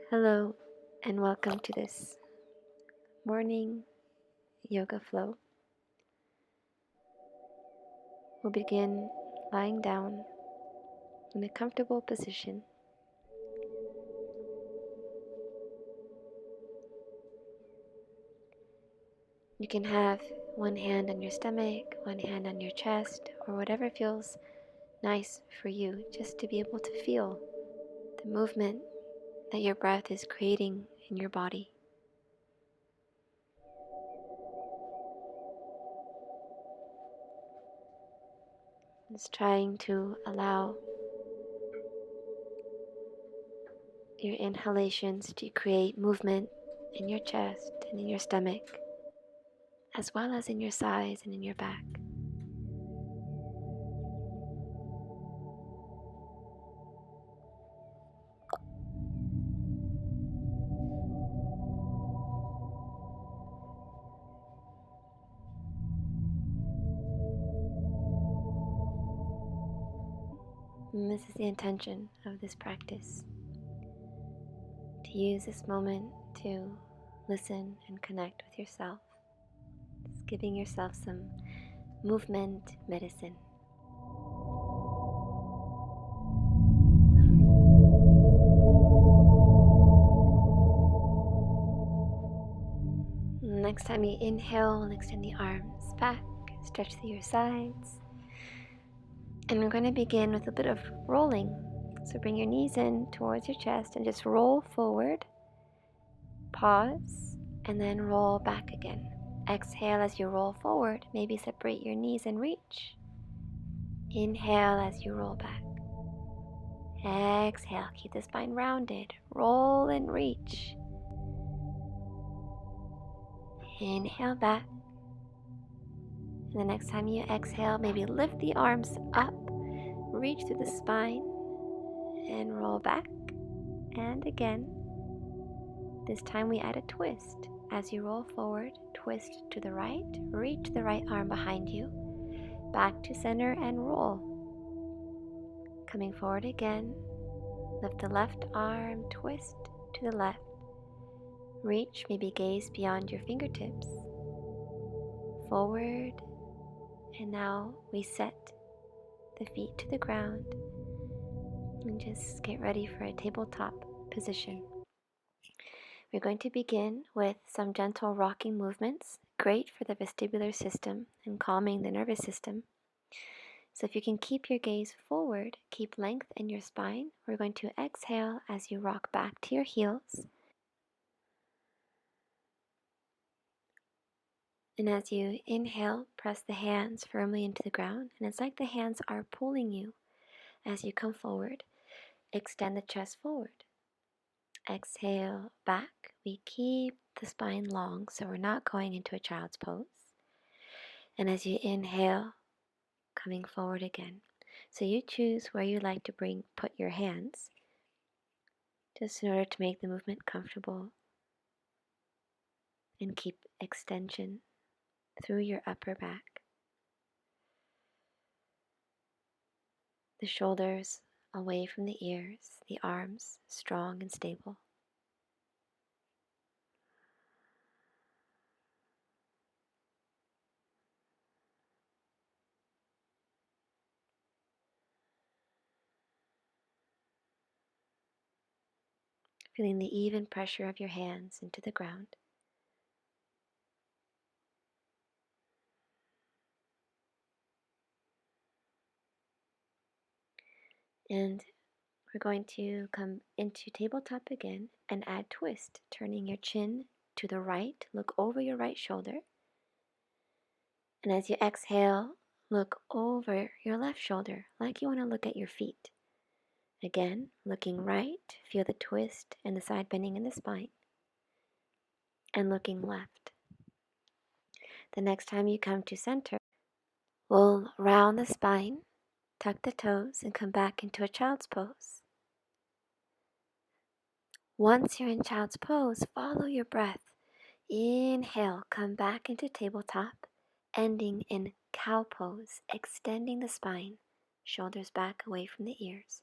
Hello, and welcome to this morning yoga flow. We'll begin lying down in a comfortable position. You can have one hand on your stomach, one hand on your chest, or whatever feels nice for you, just to be able to feel the movement that your breath is creating in your body. It's trying to allow your inhalations to create movement in your chest and in your stomach, as well as in your sides and in your back. And this is the intention of this practice, to use this moment to listen and connect with yourself. It's giving yourself some movement medicine. Next time you inhale, extend the arms back, stretch through your sides. And we're going to begin with a bit of rolling. So bring your knees in towards your chest and just roll forward. Pause, and then roll back again. Exhale as you roll forward. Maybe separate your knees and reach. Inhale as you roll back. Exhale, keep the spine rounded. Roll and reach. Inhale back. And the next time you exhale, maybe lift the arms up. Reach through the spine and roll back. And again. This time we add a twist. As you roll forward, twist to the right, reach the right arm behind you, back to center and roll. Coming forward again, lift the left arm, twist to the left, reach, maybe gaze beyond your fingertips, forward, and now we set the feet to the ground and just get ready for a tabletop position. We're going to begin with some gentle rocking movements, great for the vestibular system and calming the nervous system. So if you can keep your gaze forward, keep length in your spine, we're going to exhale as you rock back to your heels. And as you inhale, press the hands firmly into the ground, and it's like the hands are pulling you as you come forward. Extend the chest forward. Exhale back. We keep the spine long, so we're not going into a child's pose. And as you inhale, coming forward again. So you choose where you like to put your hands, just in order to make the movement comfortable and keep extension through your upper back. The shoulders away from the ears, the arms strong and stable. Feeling the even pressure of your hands into the ground. And we're going to come into tabletop again and add twist, turning your chin to the right, look over your right shoulder. And as you exhale, look over your left shoulder, like you want to look at your feet. Again, looking right, feel the twist and the side bending in the spine. And looking left. The next time you come to center, we'll round the spine, tuck the toes, and come back into a child's pose. Once you're in child's pose, follow your breath. Inhale, come back into tabletop, ending in cow pose, extending the spine, shoulders back away from the ears.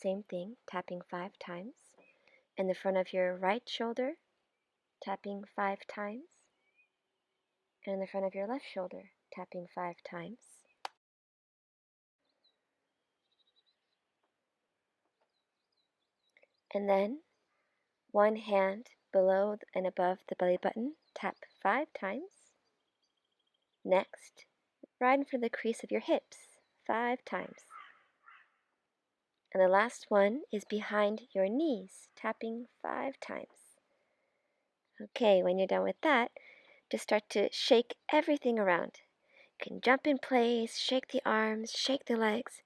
Same thing, tapping 5 times. In the front of your right shoulder, tapping 5 times. And in the front of your left shoulder, tapping 5 times. And then one hand below and above the belly button, tap 5 times. Next, right in front of the crease of your hips, 5 times. And the last one is behind your knees, tapping 5 times. Okay, when you're done with that, just start to shake everything around. You can jump in place, shake the arms, shake the legs.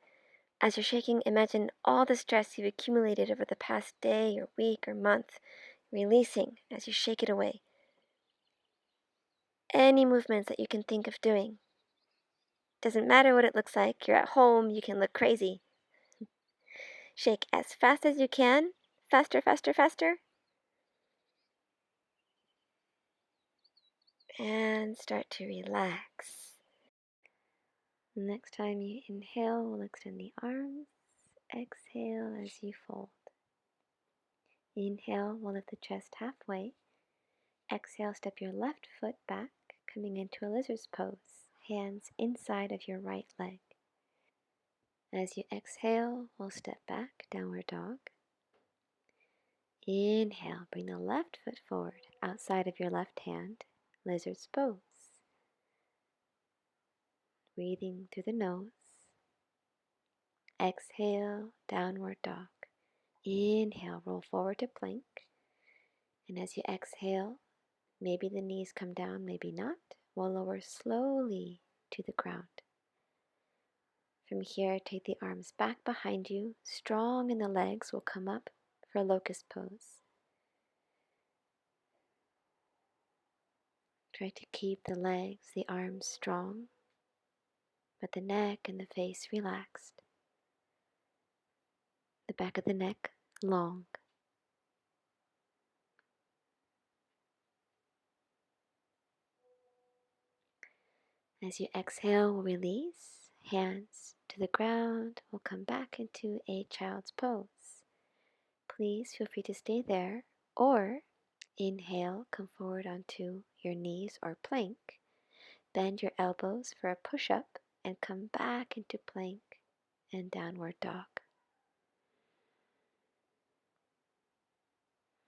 As you're shaking, imagine all the stress you've accumulated over the past day or week or month, releasing as you shake it away. Any movements that you can think of doing. Doesn't matter what it looks like, you're at home, you can look crazy. Shake as fast as you can, faster, faster, faster. And start to relax. Next time you inhale, we'll extend the arms. Exhale as you fold. Inhale, we'll lift the chest halfway. Exhale, step your left foot back, coming into a lizard's pose, hands inside of your right leg. As you exhale, we'll step back, downward dog. Inhale, bring the left foot forward, outside of your left hand, lizard's pose. Breathing through the nose. Exhale, downward dog. Inhale, roll forward to plank. And as you exhale, maybe the knees come down, maybe not. We'll lower slowly to the ground. From here, take the arms back behind you, strong in the legs. Will come up for Locust Pose. Try to keep the legs, the arms strong, but the neck and the face relaxed. The back of the neck long. As you exhale, we'll release. Hands to the ground. We'll come back into a child's pose. Please feel free to stay there, or inhale, come forward onto your knees or plank. Bend your elbows for a push-up and come back into plank and downward dog.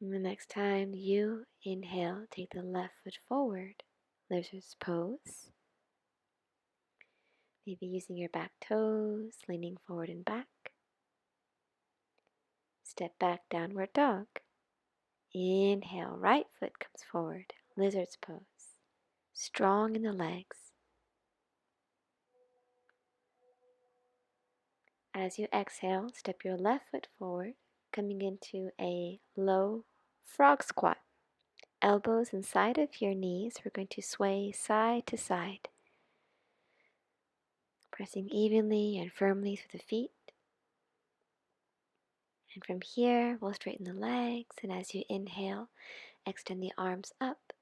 And the next time you inhale, take the left foot forward, lizard's pose. Maybe using your back toes, leaning forward and back. Step back, downward dog. Inhale, right foot comes forward, lizard's pose. Strong in the legs. As you exhale, step your left foot forward, coming into a low frog squat. Elbows inside of your knees. We're going to sway side to side, pressing evenly and firmly through the feet. And from here, we'll straighten the legs, and as you inhale, extend the arms up.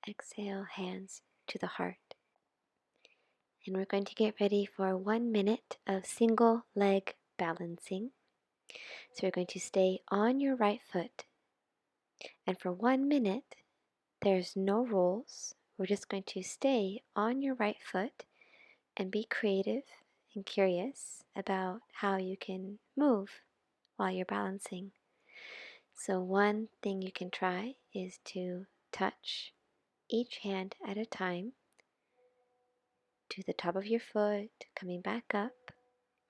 Exhale, hands to the heart. And we're going to get ready for 1 minute of single leg balancing. So we're going to stay on your right foot. And for 1 minute, there's no rules. We're just going to stay on your right foot and be creative and curious about how you can move while you're balancing. So one thing you can try is to touch each hand at a time to the top of your foot, coming back up,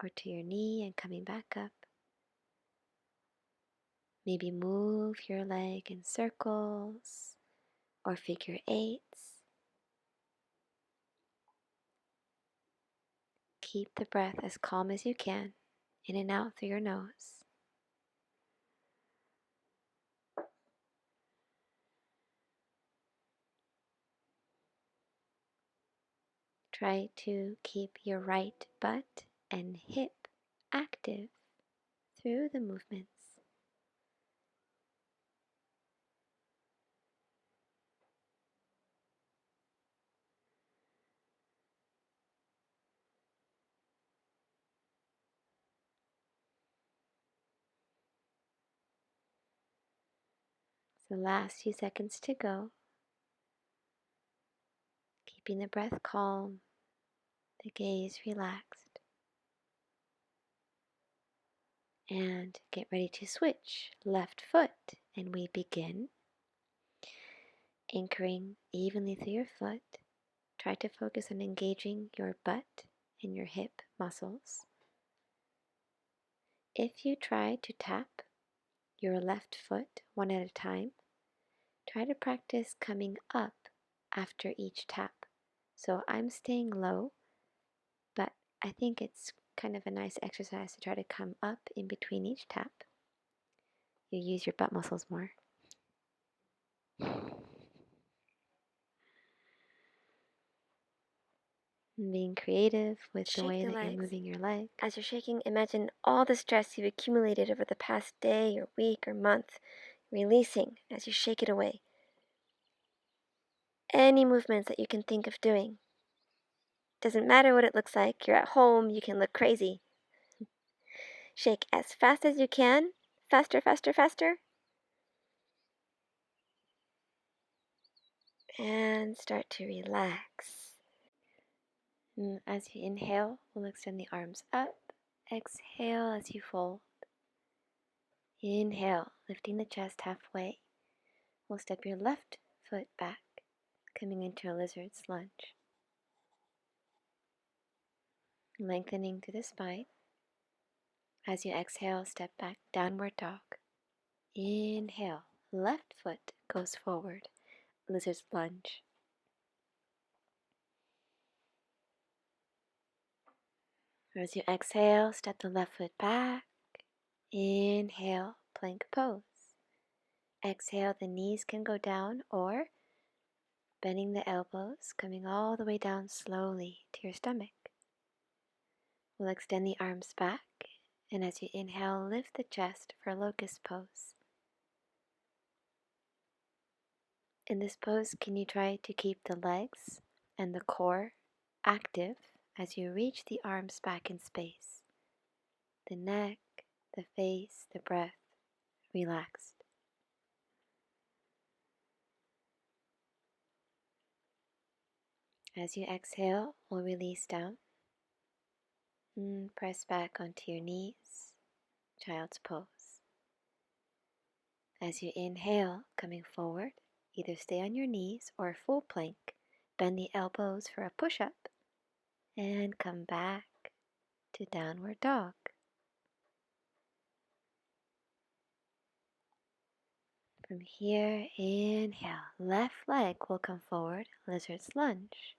or to your knee and coming back up. Maybe move your leg in circles or figure eights. Keep the breath as calm as you can, in and out through your nose. Try to keep your right butt and hip active through the movements. So last few seconds to go. Keeping the breath calm, the gaze relaxed. And get ready to switch left foot, and we begin anchoring evenly through your foot. Try to focus on engaging your butt and your hip muscles. If you try to tap your left foot one at a time, try to practice coming up after each tap. So I'm staying low, but I think it's kind of a nice exercise to try to come up in between each tap. You use your butt muscles more. Being creative with the way that you're moving your leg. As you're shaking, imagine all the stress you've accumulated over the past day or week or month, releasing as you shake it away. Any movements that you can think of doing. Doesn't matter what it looks like, you're at home, you can look crazy. Shake as fast as you can. Faster, faster, faster. And start to relax. And as you inhale, we'll extend the arms up. Exhale as you fold. Inhale, lifting the chest halfway. We'll step your left foot back, coming into a lizard's lunge. Lengthening through the spine. As you exhale, step back, downward dog. Inhale, left foot goes forward, lizard's lunge. As you exhale, step the left foot back. Inhale, plank pose. Exhale, the knees can go down, or bending the elbows, coming all the way down slowly to your stomach. We'll extend the arms back, and as you inhale, lift the chest for Locust Pose. In this pose, can you try to keep the legs and the core active as you reach the arms back in space? The neck, the face, the breath, relaxed. As you exhale, we'll release down. And press back onto your knees, child's pose. As you inhale, coming forward, either stay on your knees or full plank. Bend the elbows for a push-up. And come back to downward dog. From here, inhale, left leg will come forward, lizard's lunge.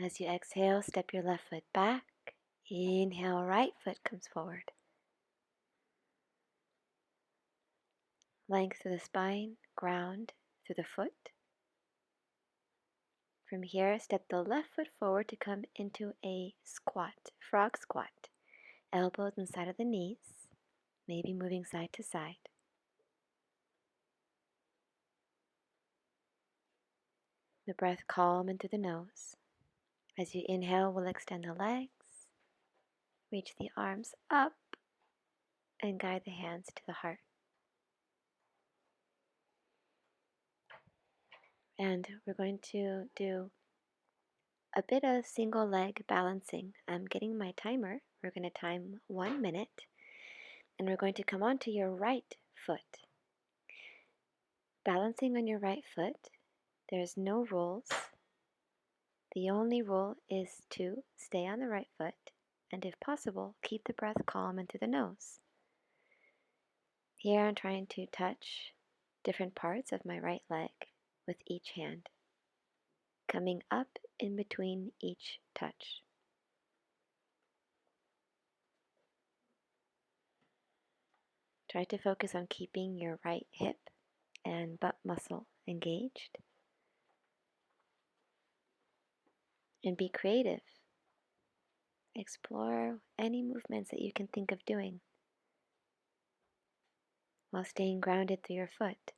As you exhale, step your left foot back. Inhale, right foot comes forward. Length through the spine, ground through the foot. From here, step the left foot forward to come into a squat, frog squat. Elbows inside of the knees, maybe moving side to side. The breath calm in through the nose. As you inhale, we'll extend the legs, reach the arms up, and guide the hands to the heart. And we're going to do a bit of single leg balancing. I'm getting my timer. We're going to time 1 minute, and we're going to come onto your right foot. Balancing on your right foot, there's no rules. The only rule is to stay on the right foot, and if possible, keep the breath calm and through the nose. Here I'm trying to touch different parts of my right leg with each hand, coming up in between each touch. Try to focus on keeping your right hip and butt muscle engaged. And be creative. Explore any movements that you can think of doing while staying grounded through your foot.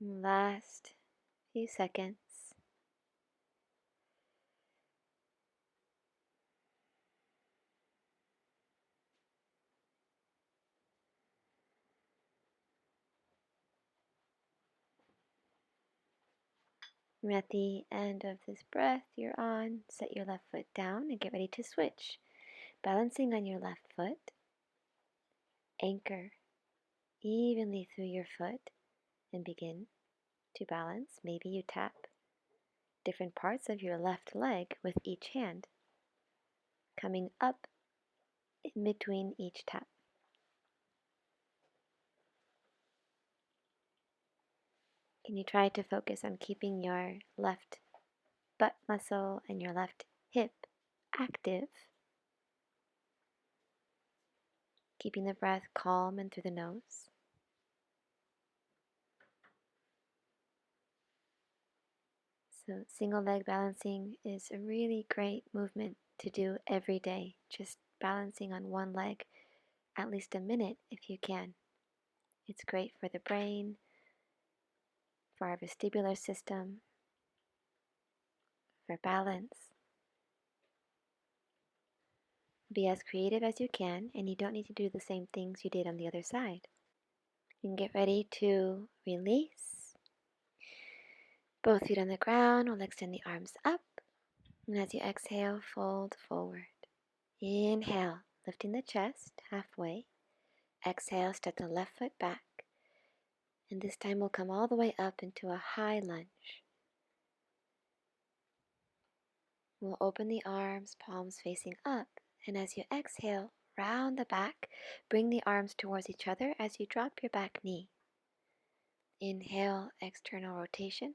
Last few seconds. And at the end of this breath you're on, set your left foot down and get ready to switch. Balancing on your left foot, anchor evenly through your foot and begin to balance. Maybe you tap different parts of your left leg with each hand, coming up in between each tap. Can you try to focus on keeping your left butt muscle and your left hip active, keeping the breath calm and through the nose. So single leg balancing is a really great movement to do every day, just balancing on one leg at least a minute if you can. It's great for the brain, for our vestibular system, for balance. Be as creative as you can, and you don't need to do the same things you did on the other side. You can get ready to release. Both feet on the ground. We'll extend the arms up. And as you exhale, fold forward. Inhale, lifting the chest halfway. Exhale, step the left foot back. And this time we'll come all the way up into a high lunge. We'll open the arms, palms facing up. And as you exhale, round the back, bring the arms towards each other as you drop your back knee. Inhale, external rotation.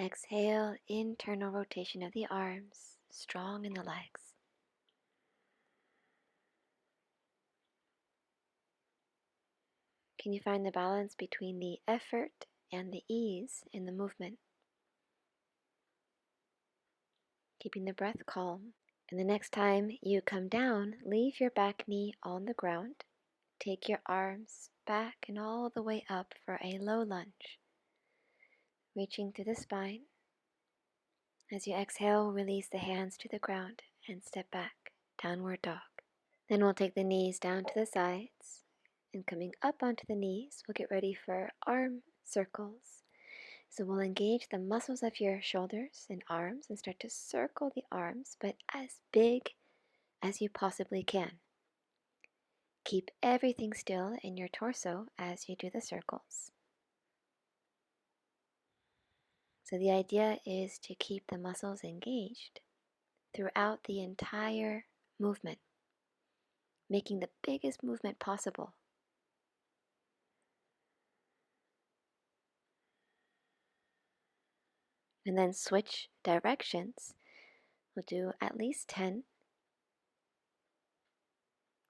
Exhale, internal rotation of the arms, strong in the legs. Can you find the balance between the effort and the ease in the movement? Keeping the breath calm. And the next time you come down, leave your back knee on the ground. Take your arms back and all the way up for a low lunge. Reaching through the spine. As you exhale, release the hands to the ground and step back, downward dog. Then we'll take the knees down to the sides. And coming up onto the knees, we'll get ready for arm circles. So we'll engage the muscles of your shoulders and arms and start to circle the arms, but as big as you possibly can. Keep everything still in your torso as you do the circles. So the idea is to keep the muscles engaged throughout the entire movement, making the biggest movement possible. And then switch directions. We'll do at least 10.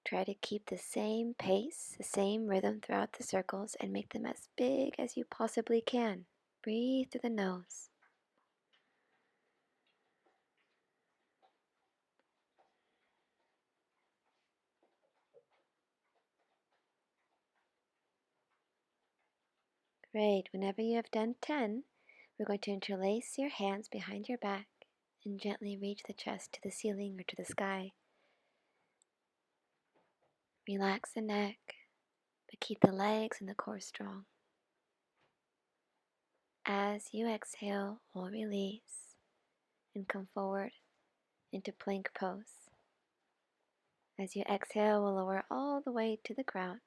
Try to keep the same pace, the same rhythm throughout the circles and make them as big as you possibly can. Breathe through the nose. Great. Whenever you have done 10, we're going to interlace your hands behind your back and gently reach the chest to the ceiling or to the sky. Relax the neck, but keep the legs and the core strong. As you exhale, we'll release and come forward into plank pose. As you exhale, we'll lower all the way to the ground.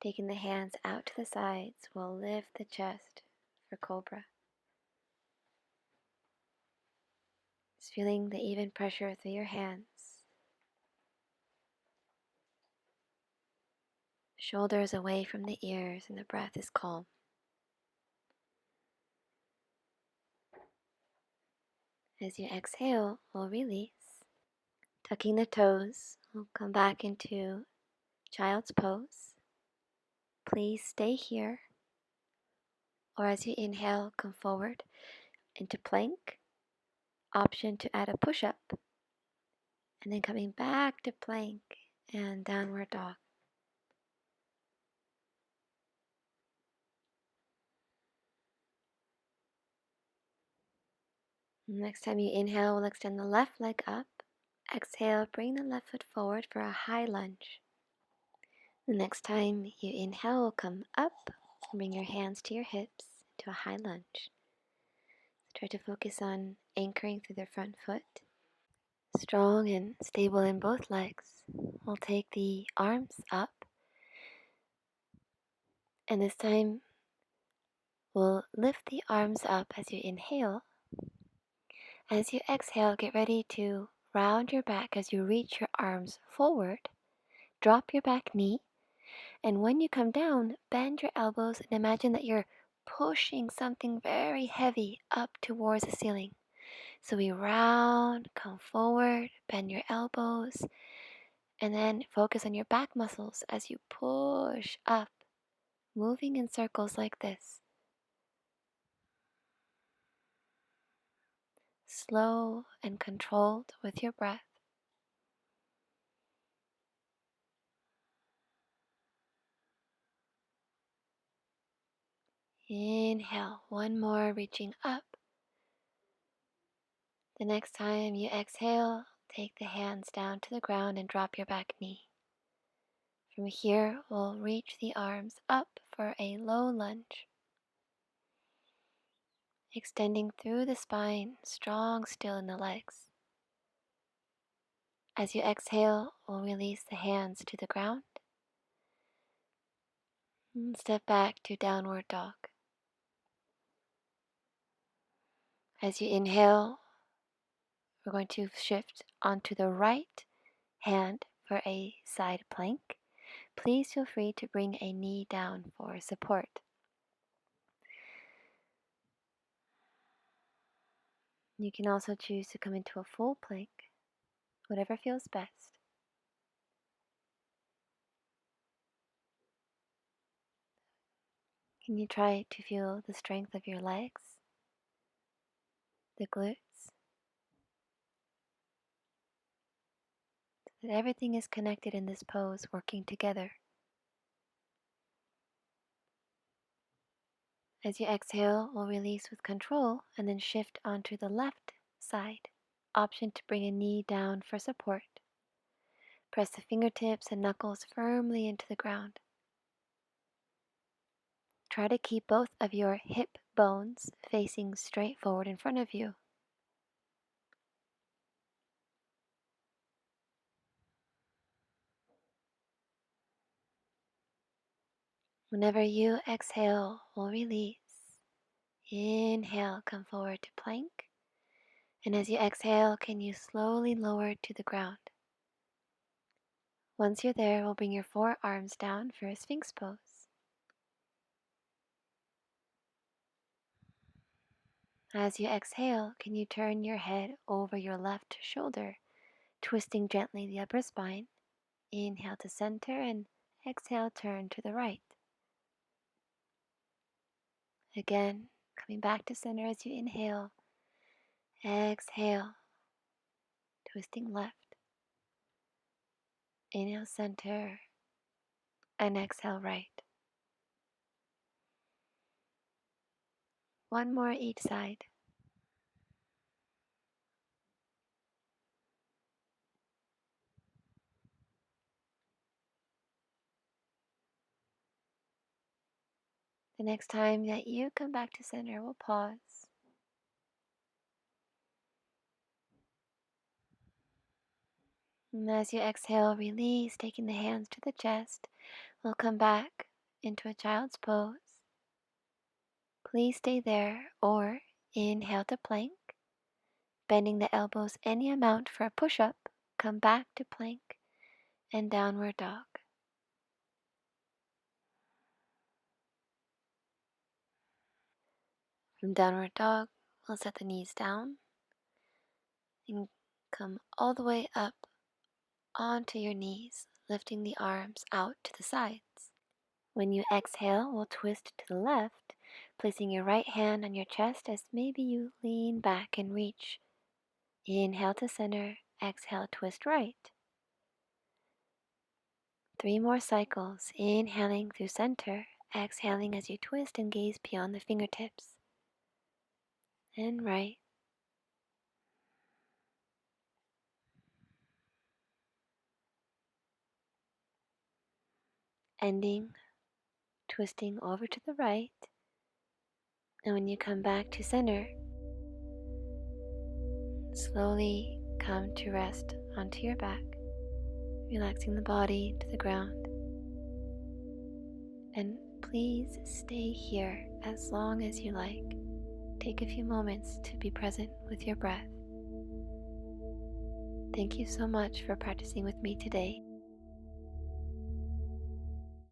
Taking the hands out to the sides, we'll lift the chest for cobra. Just feeling the even pressure through your hands. Shoulders away from the ears and the breath is calm. As you exhale, we'll release. Tucking the toes, we'll come back into child's pose. Please stay here. Or as you inhale, come forward into plank. Option to add a push-up. And then coming back to plank and downward dog. Next time you inhale, we'll extend the left leg up. Exhale, bring the left foot forward for a high lunge. The next time you inhale, we'll come up, bring your hands to your hips to a high lunge. Try to focus on anchoring through the front foot. Strong and stable in both legs. We'll take the arms up, and this time we'll lift the arms up as you inhale. As you exhale, get ready to round your back as you reach your arms forward. Drop your back knee, and when you come down, bend your elbows and imagine that you're pushing something very heavy up towards the ceiling. So we round, come forward, bend your elbows, and then focus on your back muscles as you push up, moving in circles like this. Slow and controlled with your breath. Inhale, one more, reaching up. The next time you exhale, take the hands down to the ground and drop your back knee. From here, we'll reach the arms up for a low lunge. Extending through the spine, strong still in the legs. As you exhale, we'll release the hands to the ground. And step back to downward dog. As you inhale, we're going to shift onto the right hand for a side plank. Please feel free to bring a knee down for support. You can also choose to come into a full plank, whatever feels best. Can you try to feel the strength of your legs, the glutes, so that everything is connected in this pose, working together. As you exhale, we'll release with control and then shift onto the left side. Option to bring a knee down for support. Press the fingertips and knuckles firmly into the ground. Try to keep both of your hip bones facing straight forward in front of you. Whenever you exhale, we'll release. Inhale, come forward to plank. And as you exhale, can you slowly lower to the ground? Once you're there, we'll bring your forearms down for a Sphinx Pose. As you exhale, can you turn your head over your left shoulder, twisting gently the upper spine? Inhale to center and exhale, turn to the right. Again, coming back to center as you inhale. Exhale, twisting left. Inhale, center, and exhale, right. One more each side. The next time that you come back to center, we'll pause. And as you exhale, release, taking the hands to the chest. We'll come back into a child's pose. Please stay there or inhale to plank. Bending the elbows any amount for a push-up. Come back to plank and downward dog. From downward dog, we'll set the knees down and come all the way up onto your knees, lifting the arms out to the sides. When you exhale, we'll twist to the left, placing your right hand on your chest as maybe you lean back and reach. Inhale to center, exhale, twist right. 3 more cycles, inhaling through center, exhaling as you twist and gaze beyond the fingertips. And right, ending, twisting over to the right. And when you come back to center, slowly come to rest onto your back, relaxing the body to the ground. And please stay here as long as you like. Take a few moments to be present with your breath. Thank you so much for practicing with me today.